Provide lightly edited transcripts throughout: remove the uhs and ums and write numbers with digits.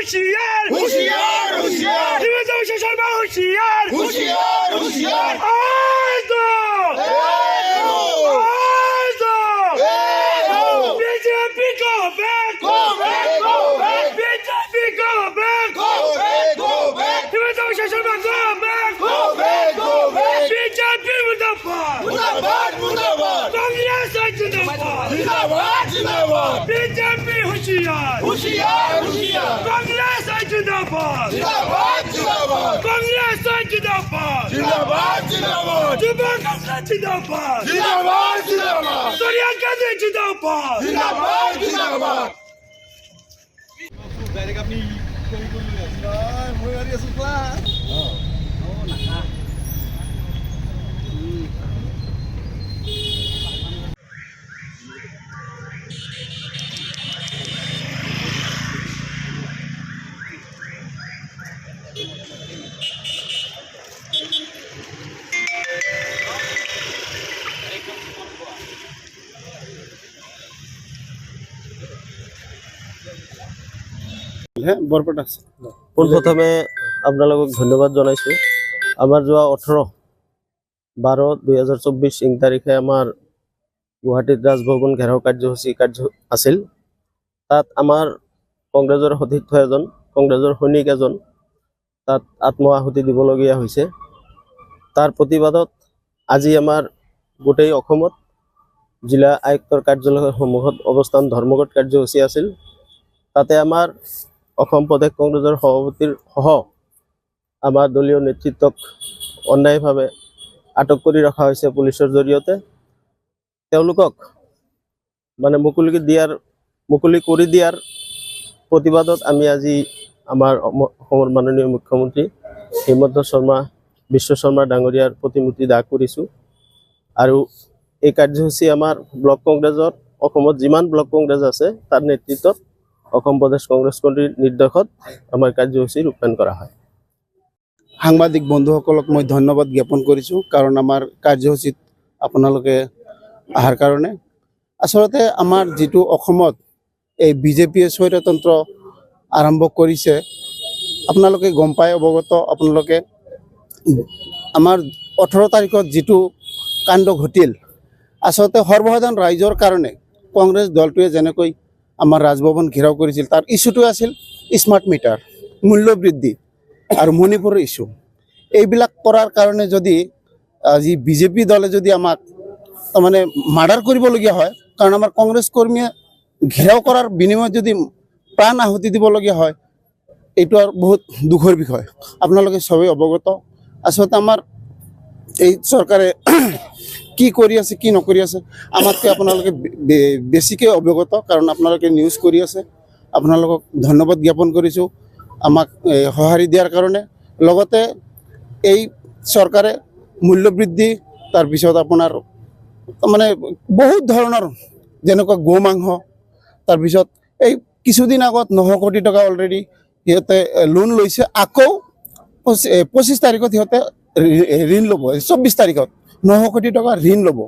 হুঁশিয়ার হুঁশিয়ার হুঁশিয়ার হিমন্ত বিশ্ব শর্মা হুঁশিয়ার হুঁশিয়ার হুঁশিয়ার আজ তো BJP go back, go back, go back, BJP go back, go back, go back, Himanta Biswa Sarma go back, go back, go back, BJP মুর্দাবাদ, মুর্দাবাদ মুর্দাবাদ, কংগ্রেস জিন্দাবাদ, জিন্দাবাদ জিন্দাবাদ, BJP হুঁশিয়ার হুঁশিয়ার হুঁশিয়ার, কংগ্রেস জিন্দাবাদ, জিন্দাবাদ জিন্দাবাদ, কংগ্রেস জিন্দাবাদ, জিন্দাবাদ জিন্দাবাদ, যুব কংগ্রেস জিন্দাবাদ, জিন্দাবাদ জিন্দাবাদ, সোনিয়া গান্ধী জিন্দাবাদ, জিন্দাবাদ জিন্দাবাদ। হ্যাঁ বৰপেটা আছে পোনপ্ৰথমে আপোনালোকক ধন্যবাদ জনাইছোঁ। আমাৰ যোৱা 18/12/2024 ইং তাৰিখে আমাৰ গুৱাহাটীত ৰাজভৱন ঘেৰাও কাৰ্যসূচী আছিল। তাত আমাৰ কংগ্ৰেছৰ সতীৰ্থ এজন, কংগ্ৰেছৰ সৈনিক এজন তাত আত্মআহুতি দিবলগীয়া হৈছে। তাৰ প্ৰতিবাদত আজি আমাৰ গোটেই অসমত জিলা আয়ুক্তৰ কাৰ্যালয়ৰ সন্মুখত অৱস্থান ধৰ্মঘট কাৰ্যসূচী আছিল। তাতে আমাৰ অসম প্ৰদেশ কংগ্ৰেছৰ সভাপতিৰ সহ আমাৰ দলীয় নেতৃত্বক অন্যায়ভাৱে আটক কৰি ৰখা হৈছে পুলিচৰ জৰিয়তে। তেওঁলোকক মানে মুকলি কৰি দিয়াৰ প্ৰতিবাদত আমি আজি আমাৰ অসমৰ মাননীয় মুখ্যমন্ত্ৰী হিমন্ত বিশ্ব শৰ্মা ডাঙৰীয়াৰ প্ৰতিমূৰ্তি দাহ কৰিছোঁ। আৰু এই কাৰ্যসূচী আমাৰ ব্লক কংগ্ৰেছৰ অসমত যিমান ব্লক কংগ্ৰেছ আছে তাৰ নেতৃত্বত অসম প্ৰদেশ কংগ্ৰেছ কমিটিৰ নিৰ্দেশত আমাৰ কাৰ্যসূচী ৰূপায়ণ কৰা হয়। সাংবাদিক বন্ধুসকলক মই ধন্যবাদ জ্ঞাপন কৰিছোঁ, কাৰণ আমাৰ কাৰ্যসূচীত আপোনালোকে অহাৰ কাৰণে। আচলতে আমাৰ যিটো অসমত এই বিজেপিয়ে স্বৈৰতন্ত্ৰ আৰম্ভ কৰিছে, আপোনালোকে গম পাই অৱগত। আপোনালোকে আমাৰ 18 তাৰিখত যিটো কাণ্ড ঘটিল, আচলতে সৰ্বসাধাৰণ ৰাইজৰ কাৰণে কংগ্ৰেছ দলটোৱে যেনেকৈ আমাৰ ৰাজভৱন ঘেৰাও কৰিছিল, তাৰ ইছ্যুটো আছিল স্মাৰ্ট মিটাৰ, মূল্য বৃদ্ধি আৰু মণিপুৰৰ ইছ্যু। এইবিলাক কৰাৰ কাৰণে যদি আজি বিজেপি দলে যদি আমাক তাৰমানে মাৰ্ডাৰ কৰিবলগীয়া হয়, কাৰণ আমাৰ কংগ্ৰেছ কৰ্মীয়ে ঘেৰাও কৰাৰ বিনিময়ত যদি প্ৰাণ আহুতি দিবলগীয়া হয়, এইটো আৰু বহুত দুখৰ বিষয়। আপোনালোকে সবেই অৱগত। আচলতে আমাৰ এই চৰকাৰে কি কৰি আছে কি নকৰি আছে আমাতকৈ আপোনালোকে বেছিকৈ অৱগত, কাৰণ আপোনালোকে নিউজ কৰি আছে। আপোনালোকক ধন্যবাদ জ্ঞাপন কৰিছোঁ আমাক সঁহাৰি দিয়াৰ কাৰণে। লগতে এই চৰকাৰে মূল্যবৃদ্ধি, তাৰপিছত আপোনাৰ মানে বহুত ধৰণৰ যেনেকুৱা গো মাংস, তাৰপিছত এই কিছুদিন আগত 900 কোটি টকা অলৰেডি সিহঁতে লোন লৈছে। আকৌ 25 তাৰিখত সিহঁতে ঋণ ল'ব, 24 তাৰিখত 900 কোটি টকা ঋণ ল'ব।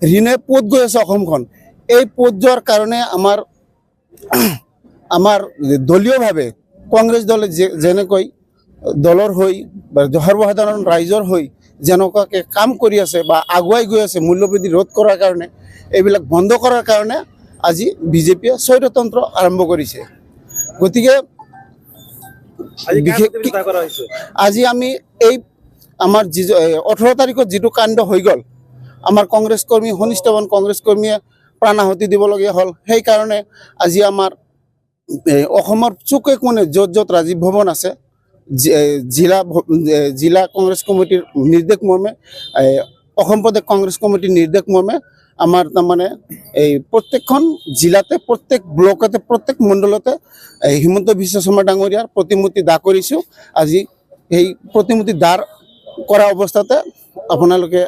ঋণে পোত গৈ আছে অসমখন। এই পোত যোৱাৰ কাৰণে আমাৰ দলীয়ভাৱে কংগ্ৰেছ দলে যেনেকৈ দলৰ হৈ বা সৰ্বসাধাৰণ ৰাইজৰ হৈ যেনেকুৱাকৈ কাম কৰি আছে বা আগুৱাই গৈ আছে মূল্যবৃদ্ধি ৰোধ কৰাৰ কাৰণে, এইবিলাক বন্ধ কৰাৰ কাৰণে আজি বিজেপিয়ে স্বৈৰতন্ত্ৰ আৰম্ভ কৰিছে। গতিকে আজি আমি এই আমাৰ 18 তাৰিখত যিটো কাণ্ড হৈ গ'ল, আমাৰ কংগ্ৰেছ কৰ্মী, সনিষ্ঠবান কংগ্ৰেছ কৰ্মীয়ে প্ৰাণ আহুতি দিবলগীয়া হ'ল। সেইকাৰণে আজি আমাৰ অসমৰ চুকে কোণে য'ত য'ত ৰাজীৱ ভৱন আছে, জিলা কংগ্ৰেছ কমিটিৰ নিৰ্দেশ মৰ্মে, অসম প্ৰদেশ কংগ্ৰেছ কমিটিৰ নিৰ্দেশ মৰ্মে আমাৰ তাৰমানে এই প্ৰত্যেকখন জিলাতে, প্ৰত্যেক ব্লকতে, প্ৰত্যেক মণ্ডলতে হিমন্ত বিশ্ব শৰ্মা ডাঙৰীয়াৰ প্ৰতিমূৰ্তি দাহ কৰিছোঁ। আজি সেই প্ৰতিমূৰ্তি দাহ কৰা অৱস্থাতে আপোনালোকে